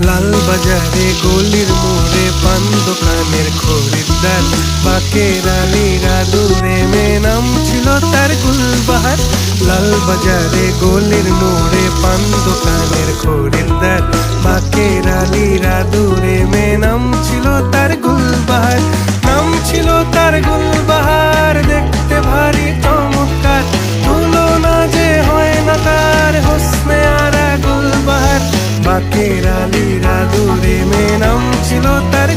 লাল বাজারে গলির মোড়ে পান দোকানের খরিদ্দার, বাকের আলীরা দূরে মেয়ে নাম ছিল তার গুলবাহার। লাল বাজারে গলির মোড়ে পান দোকানের খরিদ্দার, বাকের আলীরা দূরে মেয়ে নাম ছিল তার গুলবাহার। নাম ছিল তার গুলবাহার, দেখতে ভারী চমৎকার, তুলনা যে হয় না তার হোসনে আরা গুলবাহার। বাকের আলীরা দূরে মেয়ে নাম ছিল তার